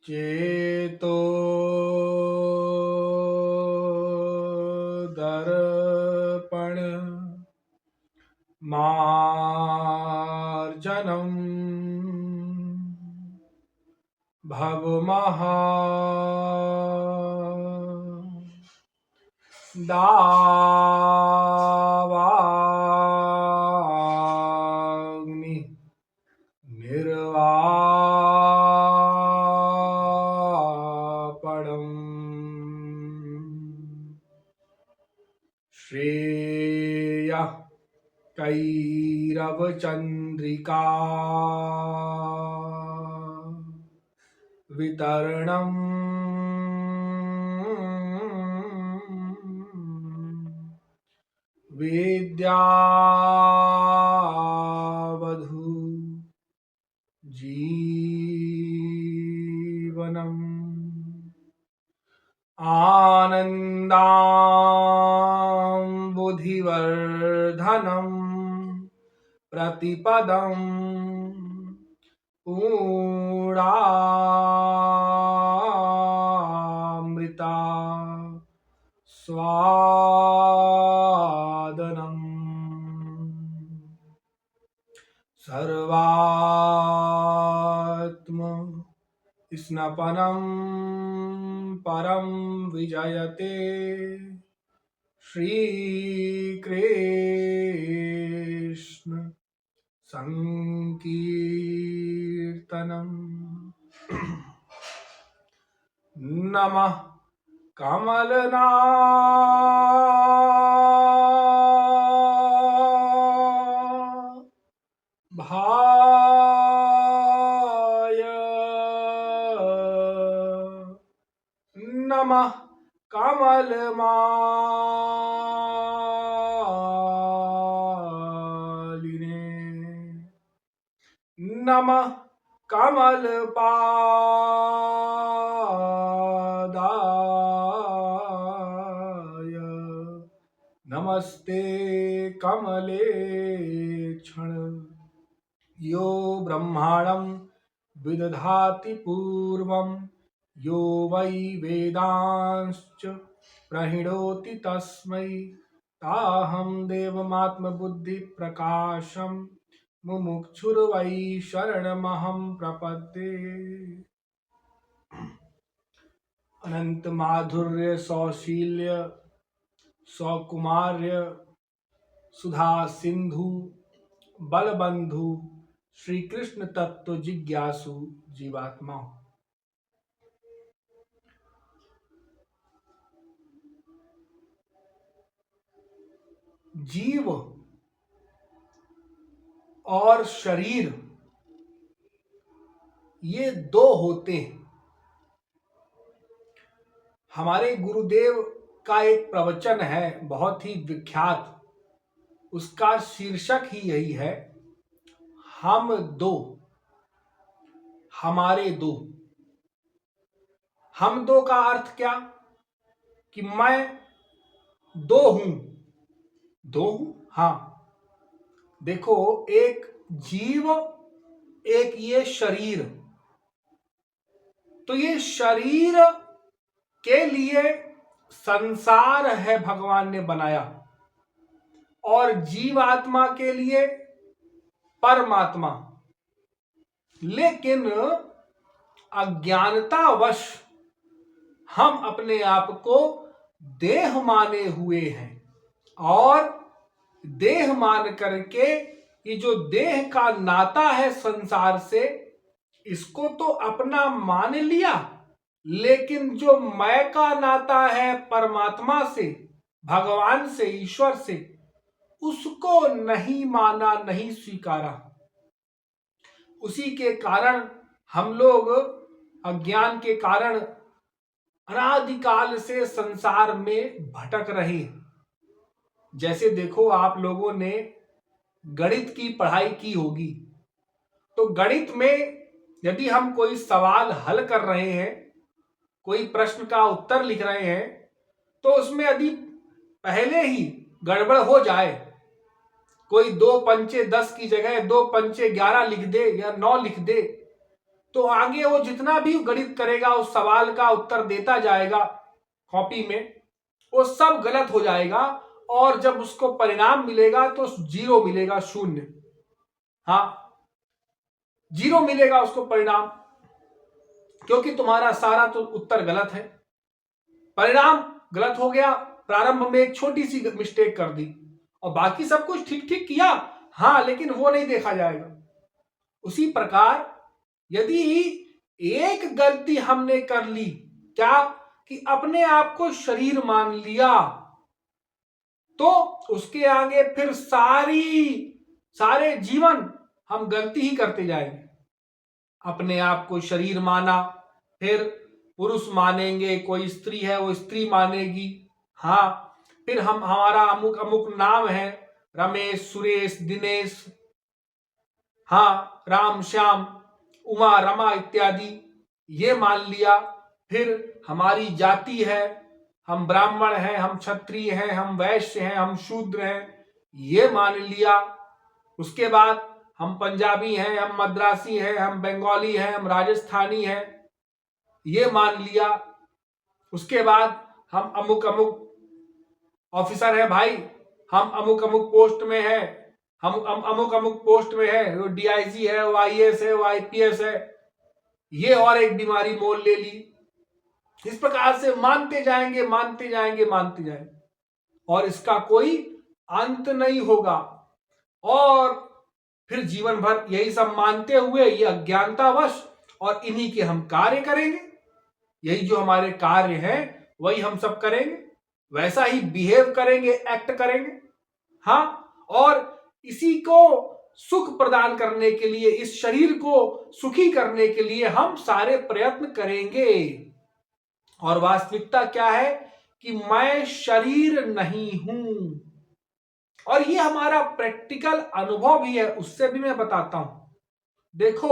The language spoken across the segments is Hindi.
चेतो दर्पण मार्जनम भवमहा दावाग्नि निर्वापणम् श्रेयः कैरवचन्द्रिका वितरणम् विद्यावधू जीवनम् आनन्दाम्बुधिवर्धनम् प्रतिपदम् पूर्णामृता स्वादनम् सर्वात्म स्नपनं परं विजयते श्रीकृष्ण संकीर्तनम् नमः कमलना भाय नमः कमलमालिने नमः कमलपादाय नमस्ते कमलेक्षण यो ब्रह्माणं विदधाति पूर्वं यो वै वेदांश्च प्रणिनोति तस्मै ताहं देवमात्मबुद्धिप्रकाशं मुमुक्षुर्वै शरणमहं प्रपद्ये। अनंत माधुर्य सौशील्य सौकुमार्य सुधा सिंधु बलबंधु श्री कृष्ण तत्व जिज्ञासु जीवात्मा। जीव और शरीर ये दो होते हैं। हमारे गुरुदेव का एक प्रवचन है बहुत ही विख्यात, उसका शीर्षक ही यही है, हम दो हमारे दो। हम दो का अर्थ क्या कि मैं दो हूं। हाँ, देखो, एक जीव एक ये शरीर, तो ये शरीर के लिए संसार है भगवान ने बनाया और जीवात्मा के लिए परमात्मा। लेकिन अज्ञानतावश हम अपने आप को देह माने हुए हैं और देह मान करके ये जो देह का नाता है संसार से, इसको तो अपना मान लिया, लेकिन जो मैं का नाता है परमात्मा से, भगवान से, ईश्वर से, उसको नहीं माना, नहीं स्वीकारा। उसी के कारण हम लोग अज्ञान के कारण अनादिकाल से संसार में भटक रहे। जैसे देखो, आप लोगों ने गणित की पढ़ाई की होगी, तो गणित में यदि हम कोई सवाल हल कर रहे हैं, कोई प्रश्न का उत्तर लिख रहे हैं, तो उसमें यदि पहले ही गड़बड़ हो जाए, कोई 2 पंचे 10 की जगह 2 पंचे 11 लिख दे या 9 लिख दे, तो आगे वो जितना भी गणित करेगा उस सवाल का उत्तर देता जाएगा कॉपी में, वो सब गलत हो जाएगा और जब उसको परिणाम मिलेगा तो 0 मिलेगा, 0। हाँ, 0 मिलेगा उसको परिणाम, क्योंकि तुम्हारा सारा तो उत्तर गलत है। परिणाम गलत हो गया, प्रारंभ में एक छोटी सी मिस्टेक कर दी और बाकी सब कुछ ठीक ठीक किया, हाँ, लेकिन वो नहीं देखा जाएगा। उसी प्रकार यदि एक गलती हमने कर ली, क्या कि अपने आप को शरीर मान लिया, तो उसके आगे फिर सारे जीवन हम गलती ही करते जाएंगे। अपने आप को शरीर माना, फिर पुरुष मानेंगे, कोई स्त्री है वो स्त्री मानेगी, हाँ, फिर हमारा अमुक अमुक नाम है, रमेश, सुरेश, दिनेश, हाँ, राम, श्याम, उमा, रमा इत्यादि, ये मान लिया। फिर हमारी जाति है, हम ब्राह्मण हैं, हम क्षत्रिय हैं, हम वैश्य हैं, हम शूद्र हैं, ये मान लिया। उसके बाद हम पंजाबी हैं, हम मद्रासी हैं, हम बंगाली हैं, हम राजस्थानी हैं, ये मान लिया। उसके बाद हम अमुक अमुक ऑफिसर है भाई, हम अमुक अमुक पोस्ट में है, हम अमुक अमुक पोस्ट में है, वो डीआईजी है, वो आईएएस है, वो आईपीएस है, ये और एक बीमारी मोल ले ली। इस प्रकार से मानते जाएंगे, मानते जाएंगे, मानते जाएंगे और इसका कोई अंत नहीं होगा। और फिर जीवन भर यही सब मानते हुए ये अज्ञानतावश और इन्हीं के हम कार्य करेंगे, यही जो हमारे कार्य हैं वही हम सब करेंगे, वैसा ही बिहेव करेंगे, एक्ट करेंगे, हाँ, और इसी को सुख प्रदान करने के लिए, इस शरीर को सुखी करने के लिए हम सारे प्रयत्न करेंगे। और वास्तविकता क्या है कि मैं शरीर नहीं हूं, और ये हमारा प्रैक्टिकल अनुभव भी है, उससे भी मैं बताता हूं। देखो,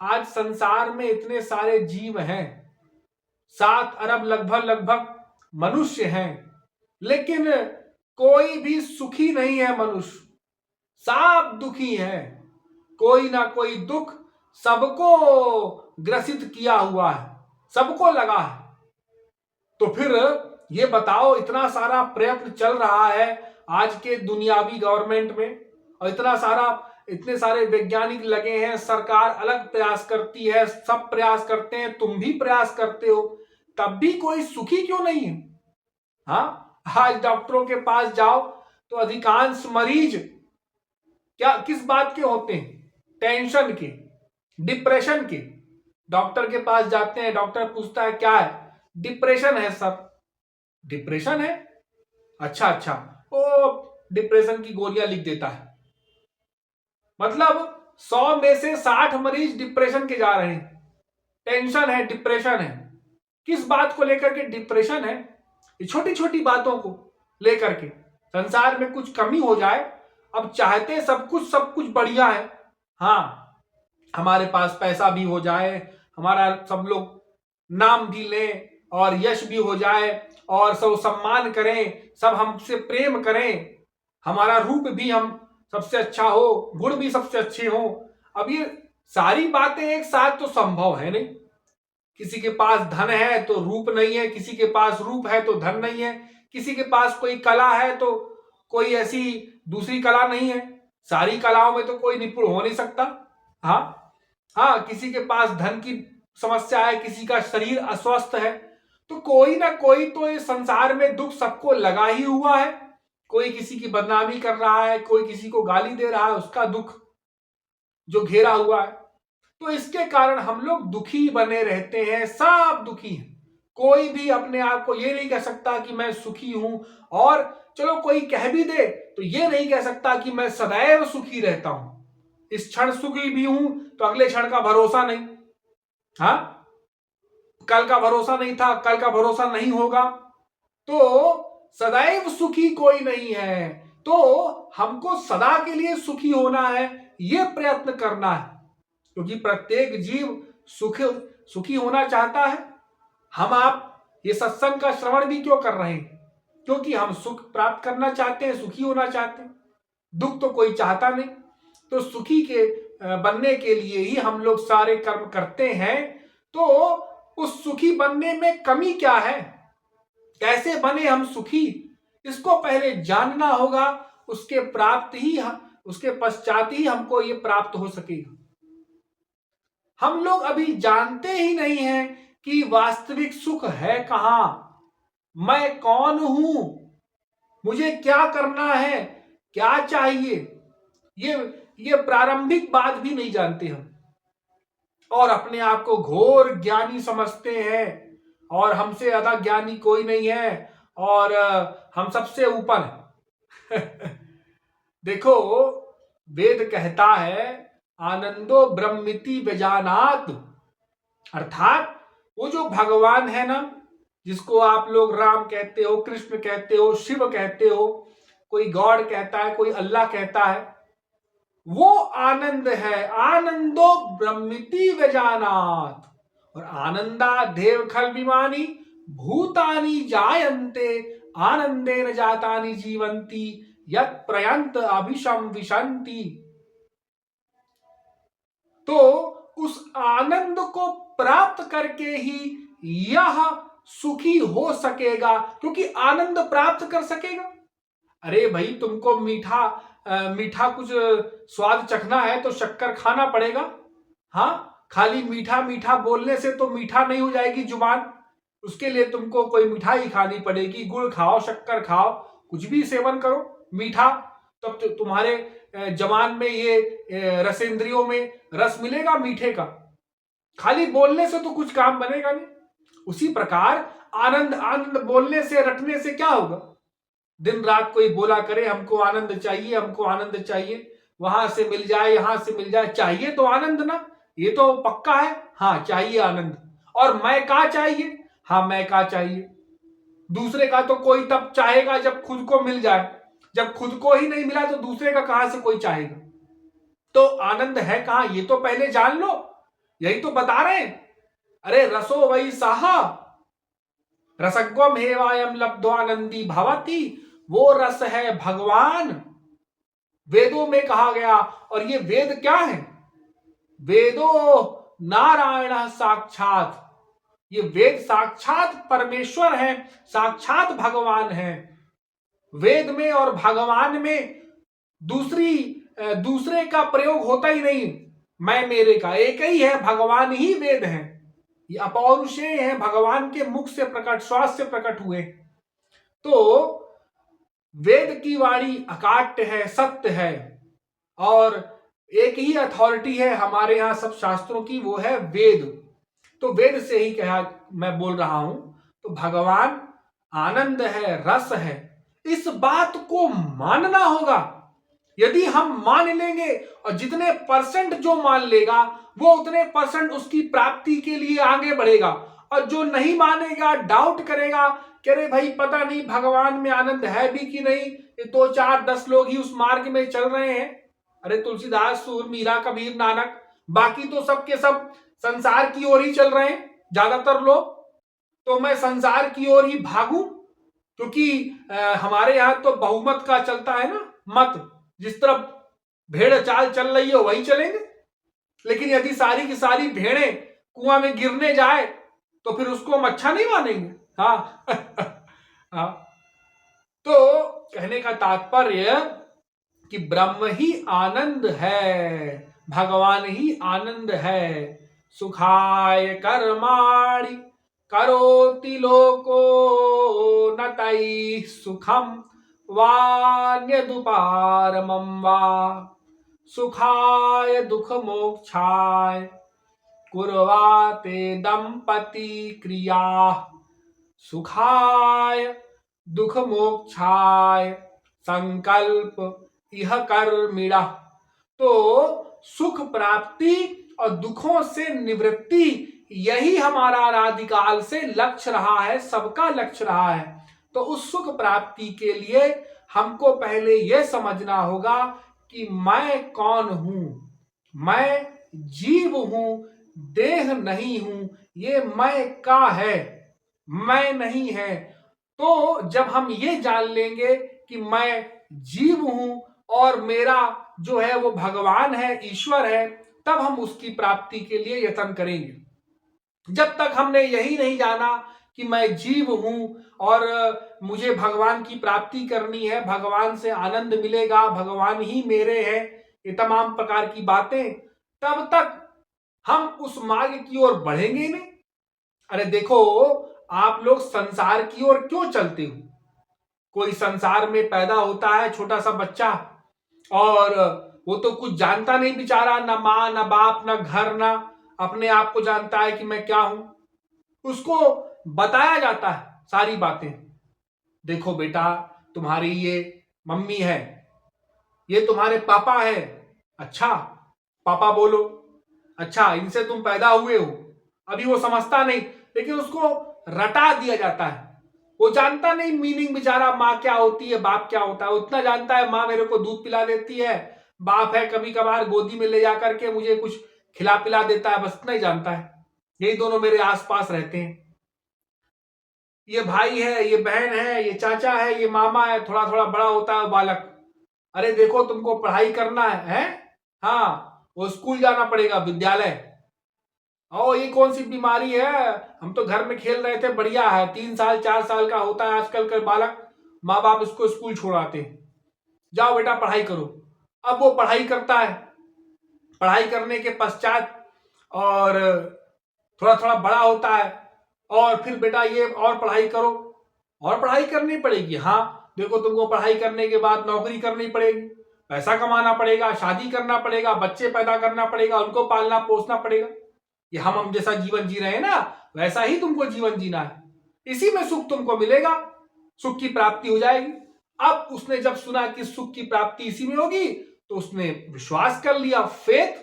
आज संसार में इतने सारे जीव हैं, 7 अरब लगभग मनुष्य हैं, लेकिन कोई भी सुखी नहीं है मनुष्य, सब दुखी है। कोई ना कोई दुख सबको ग्रसित किया हुआ है, सबको लगा है। तो फिर ये बताओ, इतना सारा प्रयत्न चल रहा है आज के दुनियावी गवर्नमेंट में, और इतने सारे वैज्ञानिक लगे हैं, सरकार अलग प्रयास करती है, सब प्रयास करते हैं, तुम भी प्रयास करते हो, तब भी कोई सुखी क्यों नहीं है? हाँ, आज डॉक्टरों के पास जाओ तो अधिकांश मरीज किस बात के होते हैं? टेंशन के, डिप्रेशन के। डॉक्टर के पास जाते हैं, डॉक्टर पूछता है क्या है? डिप्रेशन है सर। डिप्रेशन है? अच्छा, वो डिप्रेशन की गोलियां लिख देता है। मतलब 100 में से 60 मरीज डिप्रेशन के जा रहे हैं। टेंशन है, डिप्रेशन है। किस बात को लेकर के डिप्रेशन है? ये छोटी छोटी बातों को लेकर के संसार में कुछ कमी हो जाए, अब चाहते सब कुछ बढ़िया है, हाँ, हमारे पास पैसा भी हो जाए, हमारा सब लोग नाम भी लें और यश भी हो जाए और सब सम्मान करें, सब हमसे प्रेम करें, हमारा रूप भी हम सबसे अच्छा हो, गुण भी सबसे अच्छे हो। अब ये सारी बातें एक साथ तो संभव है नहीं। किसी के पास धन है तो रूप नहीं है, किसी के पास रूप है तो धन नहीं है, किसी के पास कोई कला है तो कोई ऐसी दूसरी कला नहीं है। सारी कलाओं में तो कोई निपुण हो नहीं सकता। हाँ, किसी के पास धन की समस्या है, किसी का शरीर अस्वस्थ है, तो कोई ना कोई तो इस संसार में दुख सबको लगा ही हुआ है। कोई किसी की बदनामी कर रहा है, कोई किसी को गाली दे रहा है, उसका दुख जो घेरा हुआ है। तो इसके कारण हम लोग दुखी बने रहते हैं, सब दुखी हैं। कोई भी अपने आप को ये नहीं कह सकता कि मैं सुखी हूं, और चलो कोई कह भी दे तो ये नहीं कह सकता कि मैं सदैव सुखी रहता हूं। इस क्षण सुखी भी हूं तो अगले क्षण का भरोसा नहीं, हाँ, कल का भरोसा नहीं था, कल का भरोसा नहीं होगा। तो सदैव सुखी कोई नहीं है, तो हमको सदा के लिए सुखी होना है, ये प्रयत्न करना है, क्योंकि प्रत्येक जीव सुखी होना चाहता है। हम आप ये सत्संग का श्रवण भी क्यों कर रहे हैं? क्योंकि हम सुख प्राप्त करना चाहते हैं, सुखी होना चाहते हैं। दुख तो कोई चाहता नहीं। तो सुखी के बनने के लिए ही हम लोग सारे कर्म करते हैं, तो उस सुखी बनने में कमी क्या है? कैसे बने हम सुखी? इसको पहले जानना होगा। उसके पश्चात ही हमको ये प्राप्त हो सकेगा। हम लोग अभी जानते ही नहीं हैं कि वास्तविक सुख है कहां, मैं कौन हूं, मुझे क्या करना है, क्या चाहिए, ये प्रारंभिक बात भी नहीं जानते हम, और अपने आप को घोर ज्ञानी समझते हैं और हमसे ज्यादा ज्ञानी कोई नहीं है और हम सबसे ऊपर हैं। देखो, वेद कहता है आनंदो ब्रह्मिति व्यजानात, अर्थात वो जो भगवान है ना, जिसको आप लोग राम कहते हो, कृष्ण कहते हो, शिव कहते हो, कोई गॉड कहता है, कोई अल्लाह कहता है, वो आनंद है। आनंदो ब्रह्मिति व्यजानात, और आनंदा देव खल विमानी भूतानि जायन्ते आनंदेन जातानि जीवंती यत् प्रयंत अभिशम विशंति। तो उस आनंद को प्राप्त करके ही यह सुखी हो सकेगा, क्योंकि आनंद प्राप्त कर सकेगा। अरे भाई, तुमको मीठा कुछ स्वाद चखना है तो शक्कर खाना पड़ेगा। हाँ, खाली मीठा मीठा बोलने से तो मीठा नहीं हो जाएगी जुबान, उसके लिए तुमको कोई मिठाई खानी पड़ेगी। गुड़ खाओ, शक्कर खाओ, कुछ भी सेवन करो मीठा, तब तो तुम्हारे जबान में ये रसेंद्रियों में रस मिलेगा मीठे का। खाली बोलने से तो कुछ काम बनेगा नहीं। उसी प्रकार आनंद आनंद बोलने से, रटने से क्या होगा? दिन रात कोई बोला करे हमको आनंद चाहिए, हमको आनंद चाहिए, वहां से मिल जाए, यहां से मिल जाए, चाहिए तो आनंद ना, ये तो पक्का है। हाँ, चाहिए आनंद। और मैं का चाहिए? हाँ, मैं का चाहिए। दूसरे का तो कोई तब चाहेगा जब खुद को मिल जाए, जब खुद को ही नहीं मिला तो दूसरे का कहां से कोई चाहेगा? तो आनंद है कहां, ये तो पहले जान लो। यही तो बता रहे हैं, अरे रसो वही साहा रसग्वम हेवायम लब्ध्वानंदी भवति, वो रस है भगवान। वेदों में कहा गया, और ये वेद क्या है? वेदो नारायण साक्षात, ये वेद साक्षात परमेश्वर है, साक्षात भगवान है। वेद में और भगवान में दूसरे का प्रयोग होता ही नहीं, मैं मेरे का, एक ही है, भगवान ही वेद है। ये अपौरुषेय है, भगवान के मुख से प्रकट, श्वास से प्रकट हुए। तो वेद की वाणी अकाट्य है, सत्य है, और एक ही अथॉरिटी है हमारे यहां सब शास्त्रों की, वो है वेद। तो वेद से ही कहा मैं बोल रहा हूं। तो भगवान आनंद है, रस है, इस बात को मानना होगा। यदि हम मान लेंगे, और जितने परसेंट जो मान लेगा वो उतने परसेंट उसकी प्राप्ति के लिए आगे बढ़ेगा। और जो नहीं मानेगा, डाउट करेगा कि अरे भाई पता नहीं भगवान में आनंद है भी कि नहीं, ये 2 4 10 लोग ही उस मार्ग में चल रहे हैं। अरे तुलसीदास, सूर, मीरा, कबीर, नानक, बाकी तो सबके सब संसार की ओर ही चल रहे हैं ज्यादातर लोग। तो मैं संसार की ओर ही भागूं, क्योंकि हमारे यहाँ तो बहुमत का चलता है ना मत, जिस तरफ भेड़ चाल चल रही हो वही चलेंगे। लेकिन यदि सारी की सारी भेड़ें कुआं में गिरने जाए तो फिर उसको हम अच्छा नहीं मानेंगे। हाँ। हाँ, तो कहने का तात्पर्य कि ब्रह्म ही आनंद है, भगवान ही आनंद है। सुखाय कर्माणि करोति लोको न तैः सुखम वान्यदुपारमं वा सुखाय दुख मोक्षाय कुर्वाते दंपति क्रिया सुखाय दुख मोक्षाय संकल्प इह कर्मिणः। तो सुख प्राप्ति और दुखों से निवृत्ति, यही हमारा अनादिकाल से लक्ष्य रहा है, सबका लक्ष्य रहा है। तो उस सुख प्राप्ति के लिए हमको पहले यह समझना होगा कि मैं कौन हूं। मैं जीव हूं, देह नहीं हूं। ये मैं का है, मैं नहीं है। तो जब हम ये जान लेंगे कि मैं जीव हूं और मेरा जो है वो भगवान है, ईश्वर है, तब हम उसकी प्राप्ति के लिए यत्न करेंगे। जब तक हमने यही नहीं जाना कि मैं जीव हूं और मुझे भगवान की प्राप्ति करनी है, भगवान से आनंद मिलेगा, भगवान ही मेरे हैं, ये तमाम प्रकार की बातें, तब तक हम उस मार्ग की ओर बढ़ेंगे नहीं। अरे देखो, आप लोग संसार की ओर क्यों चलते हो? कोई संसार में पैदा होता है छोटा सा बच्चा, और वो तो कुछ जानता नहीं बेचारा, ना माँ ना बाप ना घर, ना अपने आप को जानता है कि मैं क्या हूं। उसको बताया जाता है सारी बातें। देखो बेटा, तुम्हारी ये मम्मी है, ये तुम्हारे पापा है। अच्छा, पापा बोलो। अच्छा, इनसे तुम पैदा हुए हो। अभी वो समझता नहीं, लेकिन उसको रटा दिया जाता है। वो जानता नहीं मीनिंग बेचारा, माँ क्या होती है, बाप क्या होता है। उतना जानता है, माँ मेरे को दूध पिला देती है, बाप है कभी कभार गोदी में ले जा करके मुझे कुछ खिला पिला देता है, बस इतना ही जानता है। यही दोनों मेरे आसपास रहते हैं। ये भाई है, ये बहन है, ये चाचा है, ये मामा है। थोड़ा थोड़ा बड़ा होता है बालक, अरे देखो तुमको पढ़ाई करना है? हाँ, वो स्कूल जाना पड़ेगा, विद्यालय। ओ ये कौन सी बीमारी है, हम तो घर में खेल रहे थे, बढ़िया है। 3 साल 4 साल का होता है आजकल का बालक, माँ बाप इसको स्कूल छोड़ाते हैं, जाओ बेटा पढ़ाई करो। अब वो पढ़ाई करता है, पढ़ाई करने के पश्चात और थोड़ा थोड़ा बड़ा होता है, और फिर बेटा ये और पढ़ाई करो, और पढ़ाई करनी पड़ेगी। हाँ देखो, तुमको पढ़ाई करने के बाद नौकरी करनी पड़ेगी, पैसा कमाना पड़ेगा, शादी करना पड़ेगा, बच्चे पैदा करना पड़ेगा, उनको पालना पोसना पड़ेगा। ये हम जैसा जीवन जी रहे हैं ना, वैसा ही तुमको जीवन जीना है। इसी में सुख तुमको मिलेगा, सुख की प्राप्ति हो जाएगी। अब उसने जब सुना कि सुख की प्राप्ति इसी में होगी, तो उसने विश्वास कर लिया, फेथ,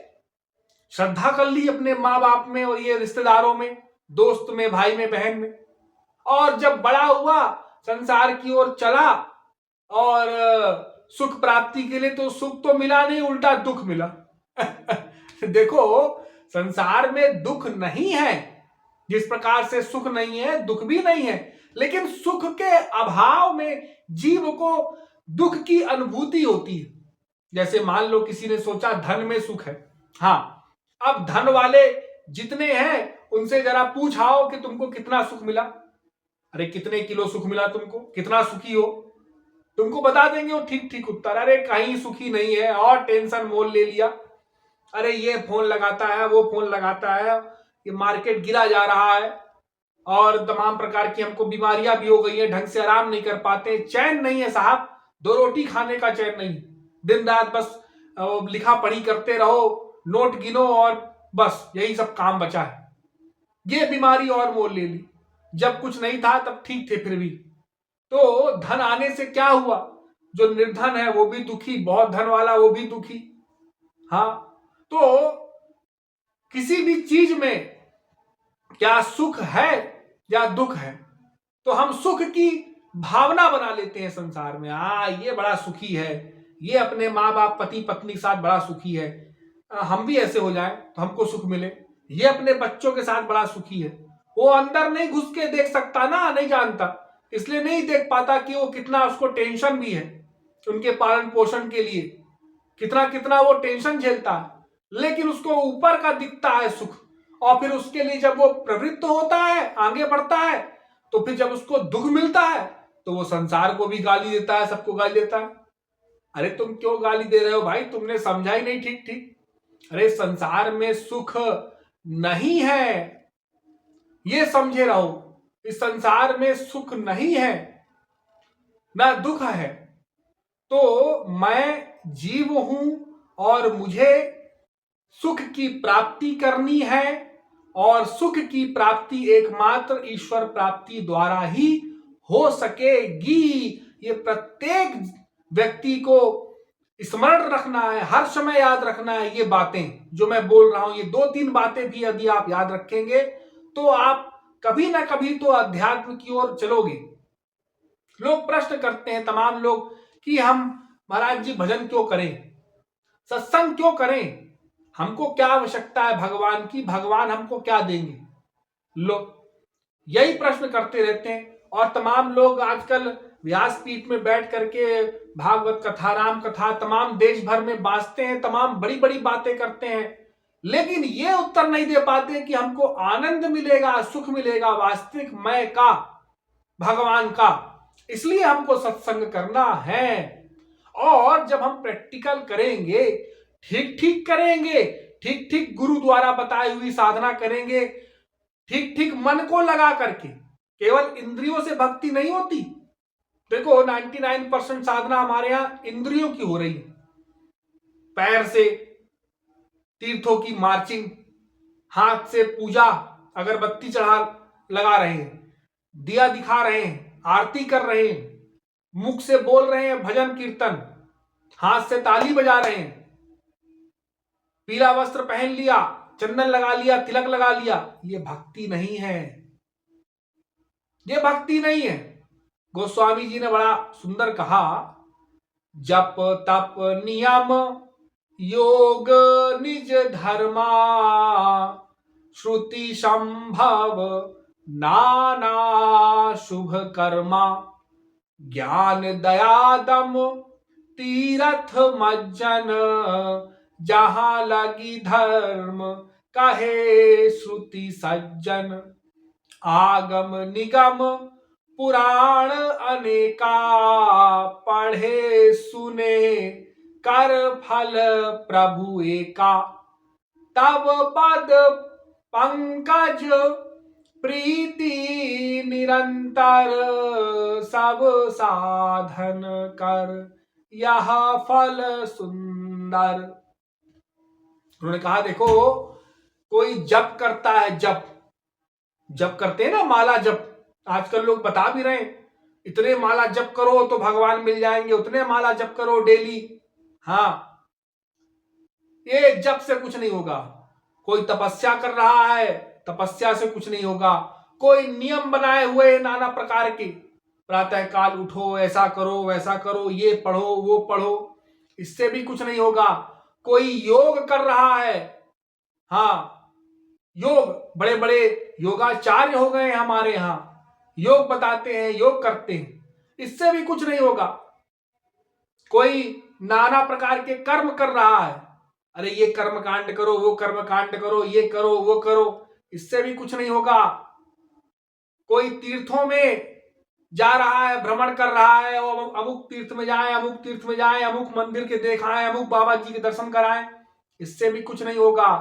श्रद्धा कर ली अपने माँ बाप में और ये रिश्तेदारों में, दोस्त में, भाई में, बहन में। और जब बड़ा हुआ, संसार की ओर चला, और सुख प्राप्ति के लिए तो सुख तो मिला नहीं, उल्टा दुख मिला। देखो, संसार में दुख नहीं है, जिस प्रकार से सुख नहीं है दुख भी नहीं है, लेकिन सुख के अभाव में जीव को दुख की अनुभूति होती है। जैसे मान लो किसी ने सोचा धन में सुख है, हाँ, अब धन वाले जितने हैं उनसे जरा पूछाओ कि तुमको कितना सुख मिला। अरे कितने किलो सुख मिला तुमको, कितना सुखी हो, तुमको बता देंगे वो ठीक ठीक उत्तर। अरे कहीं सुखी नहीं है, और टेंशन मोल ले लिया। अरे ये फोन लगाता है, वो फोन लगाता है, ये मार्केट गिरा जा रहा है, और तमाम प्रकार की हमको बीमारियां भी हो गई है, ढंग से आराम नहीं कर पाते, चैन नहीं है साहब, 2 रोटी खाने का चैन नहीं, दिन रात बस लिखा पढ़ी करते रहो, नोट गिनो, और बस यही सब काम बचा है। ये बीमारी और मोल ले ली। जब कुछ नहीं था तब ठीक थे फिर भी। तो धन आने से क्या हुआ, जो निर्धन है वो भी दुखी, बहुत धन वाला वो भी दुखी। हाँ, तो किसी भी चीज में क्या सुख है या दुख है, तो हम सुख की भावना बना लेते हैं संसार में। ये बड़ा सुखी है, ये अपने माँ बाप पति पत्नी के साथ बड़ा सुखी है, हम भी ऐसे हो जाएं तो हमको सुख मिले। ये अपने बच्चों के साथ बड़ा सुखी है। वो अंदर नहीं घुस के देख सकता ना, नहीं जानता, इसलिए नहीं देख पाता कि वो कितना उसको टेंशन भी है उनके पालन पोषण के लिए, कितना कितना वो टेंशन झेलता है। लेकिन उसको ऊपर का दिखता है सुख, और फिर उसके लिए जब वो प्रवृत्त होता है, आगे बढ़ता है, तो फिर जब उसको दुख मिलता है तो वो संसार को भी गाली देता है, सबको गाली देता है। अरे तुम क्यों गाली दे रहे हो भाई, तुमने समझा ही नहीं ठीक ठीक। अरे संसार में सुख नहीं है, ये समझे रहो, इस संसार में सुख नहीं है ना दुख है। तो मैं जीव हूं और मुझे सुख की प्राप्ति करनी है, और सुख की प्राप्ति एकमात्र ईश्वर प्राप्ति द्वारा ही हो सकेगी। ये प्रत्येक व्यक्ति को स्मरण रखना है, हर समय याद रखना है। ये बातें जो मैं बोल रहा हूं, ये 2-3 बातें भी यदि आप याद रखेंगे तो आप कभी ना कभी तो अध्यात्म की ओर चलोगे। लोग प्रश्न करते हैं, तमाम लोग, कि हम महाराज जी भजन क्यों करें, सत्संग क्यों करें, हमको क्या आवश्यकता है भगवान की, भगवान हमको क्या देंगे। लोग यही प्रश्न करते रहते हैं। और तमाम लोग आजकल व्यासपीठ में बैठ करके भागवत कथा, राम कथा तमाम देश भर में बांटते हैं, तमाम बड़ी बड़ी बातें करते हैं, लेकिन ये उत्तर नहीं दे पाते कि हमको आनंद मिलेगा, सुख मिलेगा वास्तविक मैं का, भगवान का। इसलिए हमको सत्संग करना है। और जब हम प्रैक्टिकल करेंगे, ठीक ठीक करेंगे, ठीक ठीक गुरु द्वारा बताई हुई साधना करेंगे, ठीक ठीक मन को लगा करके, केवल इंद्रियों से भक्ति नहीं होती। देखो 99% साधना हमारे यहां इंद्रियों की हो रही है। पैर से तीर्थों की मार्चिंग, हाथ से पूजा, अगरबत्ती चढ़ा लगा रहे हैं, दिया दिखा रहे हैं, आरती कर रहे हैं, मुख से बोल रहे हैं भजन कीर्तन, हाथ से ताली बजा रहे हैं, पीला वस्त्र पहन लिया, चंदन लगा लिया, तिलक लगा लिया। ये भक्ति नहीं है, ये भक्ति नहीं है। गोस्वामी जी ने बड़ा सुंदर कहा, जप तप नियम योग निज धर्मा, श्रुति संभव नाना शुभ कर्मा, ज्ञान दया दम तीरथ मज्जन, जहां लगी धर्म कहे श्रुति सज्जन, आगम निगम पुराण अनेका, पढ़े सुने कर फल प्रभु एका, तब पद पंकज प्रीति निरंतर, सब साधन कर यह फल सुंदर। उन्होंने कहा देखो, कोई जप करता है, जप करते हैं ना, माला जप, आजकल लोग बता भी रहे हैं, इतने माला जप करो तो भगवान मिल जाएंगे, उतने माला जप करो डेली। हाँ, ये जप से कुछ नहीं होगा। कोई तपस्या कर रहा है, तपस्या से कुछ नहीं होगा। कोई नियम बनाए हुए नाना प्रकार के, प्रातः काल उठो, ऐसा करो वैसा करो, ये पढ़ो वो पढ़ो, इससे भी कुछ नहीं होगा। कोई योग कर रहा है, हाँ, योग, बड़े बड़े योगाचार्य हो गए हमारे यहाँ, योग बताते हैं, योग करते हैं, इससे भी कुछ नहीं होगा। कोई नाना प्रकार के कर्म कर रहा है, अरे ये कर्म कांड करो, वो कर्म कांड करो, ये करो वो करो, इससे भी कुछ नहीं होगा। कोई तीर्थों में जा रहा है, भ्रमण कर रहा है, और अमुक तीर्थ में जाए, अमुक तीर्थ में जाए, अमुक मंदिर के देखाएं, अमुक बाबा जी के दर्शन कराएं, इससे भी कुछ नहीं होगा।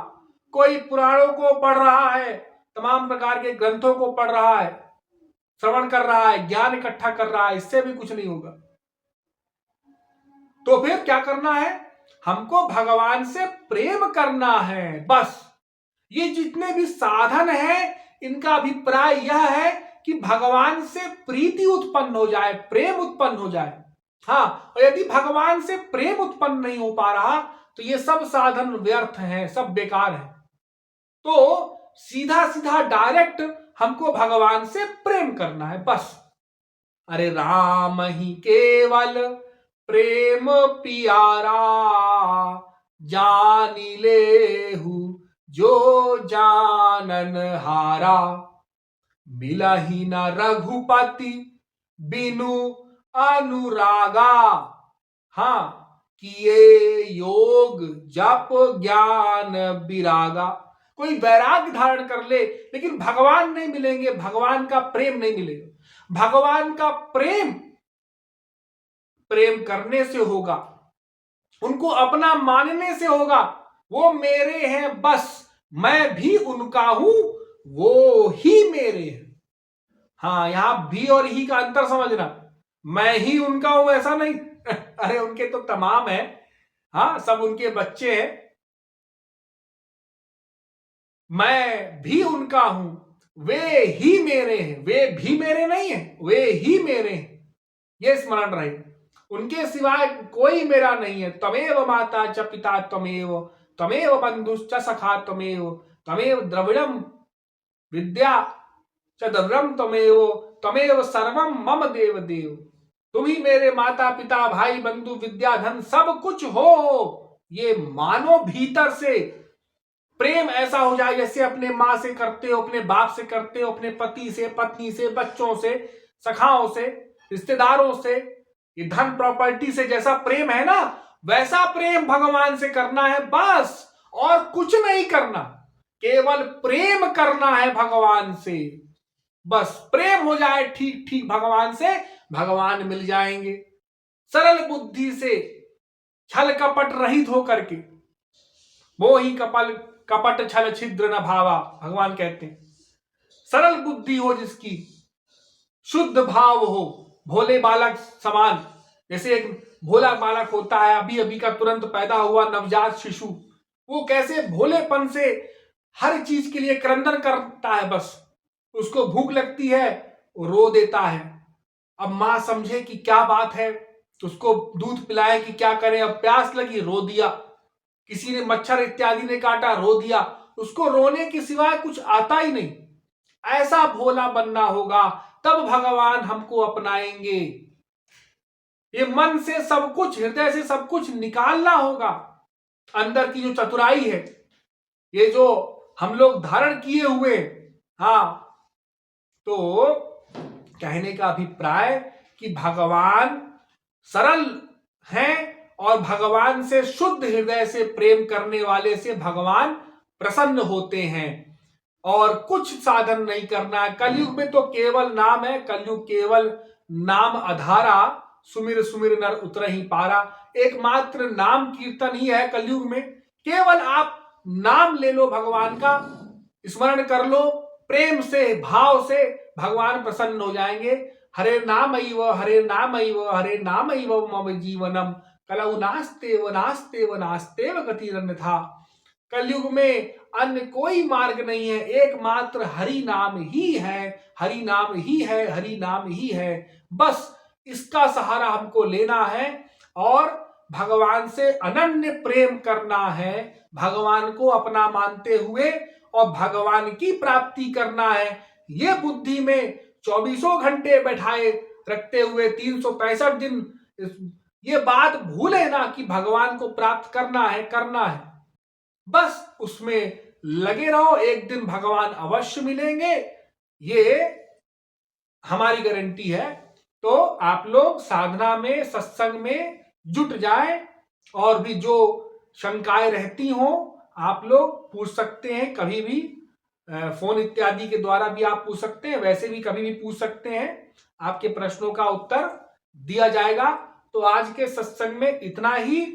कोई पुराणों को पढ़ रहा है, तमाम प्रकार के ग्रंथों को पढ़ रहा है, श्रवण कर रहा है, ज्ञान इकट्ठा कर रहा है, इससे भी कुछ नहीं होगा। तो फिर क्या करना है? हमको भगवान से प्रेम करना है, बस। ये जितने भी साधन हैं, इनका अभिप्राय यह है कि भगवान से प्रीति उत्पन्न हो जाए, प्रेम उत्पन्न हो जाए। हाँ, और यदि भगवान से प्रेम उत्पन्न नहीं हो पा रहा तो ये सब साधन व्यर्थ हैं, सब बेकार हैं। तो सीधा सीधा डायरेक्ट हमको भगवान से प्रेम करना है, बस। अरे राम ही केवल प्रेम पियारा, जानी लेहु जो जानन हारा, मिला ही न रघुपति बिनु अनुरागा, हाँ, किए योग जप ज्ञान विरागा। कोई वैराग्य धारण कर ले, लेकिन भगवान नहीं मिलेंगे, भगवान का प्रेम नहीं मिलेगा। भगवान का प्रेम करने से होगा, उनको अपना मानने से होगा। वो मेरे हैं बस, मैं भी उनका हूं, वो ही मेरे हैं। हाँ, यहां भी और ही का अंतर समझना। मैं ही उनका हूं ऐसा नहीं अरे उनके तो तमाम है, हाँ, सब उनके बच्चे हैं। मैं भी उनका हूं, वे ही मेरे हैं, वे भी मेरे नहीं है, वे ही मेरे हैं। ये स्मरण रहे, उनके सिवाय कोई मेरा नहीं है। तमेव माता च पिता त्वमेव, तमेव बंधुश्च सखा त्वमेव, तमेव द्रविड़म विद्या च द्रविड़म त्वमेव, तमेव सर्वम मम देव देव। तुम ही मेरे माता पिता भाई बंधु विद्या धन सब कुछ हो। ये मानो भीतर से प्रेम ऐसा हो जाए जैसे अपने माँ से करते हो, अपने बाप से करते हो, अपने पति से, पत्नी से, बच्चों से, सखाओं से, रिश्तेदारों से, ये धन प्रॉपर्टी से जैसा प्रेम है ना, वैसा प्रेम भगवान से करना है बस, और कुछ नहीं करना, केवल प्रेम करना है भगवान से। बस प्रेम हो जाए ठीक ठीक भगवान से, भगवान मिल जाएंगे। सरल बुद्धि से, छल कपट रहित होकर के, वो ही कपट छल छिद्र न भावा, भगवान कहते हैं। सरल बुद्धि हो जिसकी, शुद्ध भाव हो, भोले बालक समान, जैसे एक भोला बालक होता है अभी अभी का तुरंत पैदा हुआ नवजात शिशु, वो कैसे भोलेपन से हर चीज के लिए क्रंदन करता है, बस उसको भूख लगती है वो रो देता है। अब मां समझे कि क्या बात है, उसको दूध पिलाए कि क्या करें, अब प्यास लगी रो दिया, किसी ने मच्छर इत्यादि ने काटा रो दिया, उसको रोने के सिवाय कुछ आता ही नहीं। ऐसा भोला बनना होगा, तब भगवान हमको अपनाएंगे। ये मन से सब कुछ, हृदय से सब कुछ निकालना होगा। अंदर की जो चतुराई है, ये जो हम लोग धारण किए हुए, हाँ, तो कहने का अभिप्राय कि भगवान सरल हैं और भगवान से शुद्ध हृदय से प्रेम करने वाले से भगवान प्रसन्न होते हैं, और कुछ साधन नहीं करना है। कलयुग में तो केवल नाम है, कलयुग केवल नाम आधारा, सुमिर सुमिर नर उतरहि पारा। एकमात्र नाम कीर्तन ही है कलयुग में। केवल आप नाम ले लो, भगवान का स्मरण कर लो, प्रेम से भाव से भगवान प्रसन्न हो जाएंगे। हरे नाम हरे नाम हरे नाम मम जीवनम कलौ नास्तेव नास्तेव नास्तेव गतिरन्यथा। कलयुग में अन्य कोई मार्ग नहीं है, एकमात्र हरि नाम ही है, हरि नाम ही है, हरि नाम ही है। बस इसका सहारा हमको लेना है और भगवान से अनन्य प्रेम करना है, भगवान को अपना मानते हुए और भगवान की प्राप्ति करना है। ये बुद्धि में 24 घंटे बैठाए रखते हुए 365 दिन ये बात भूले ना कि भगवान को प्राप्त करना है, बस उसमें लगे रहो, एक दिन भगवान अवश्य मिलेंगे, ये हमारी गारंटी है। तो आप लोग साधना में, सत्संग में जुट जाएं, और भी जो शंकाएं रहती हो आप लोग पूछ सकते हैं, कभी भी फोन इत्यादि के द्वारा भी आप पूछ सकते हैं, वैसे भी कभी भी पूछ सकते हैं, आपके प्रश्नों का उत्तर दिया जाएगा। तो आज के सत्संग में इतना ही,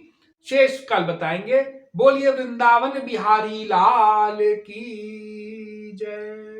शेष कल बताएंगे। बोलिए वृंदावन बिहारी लाल की जय।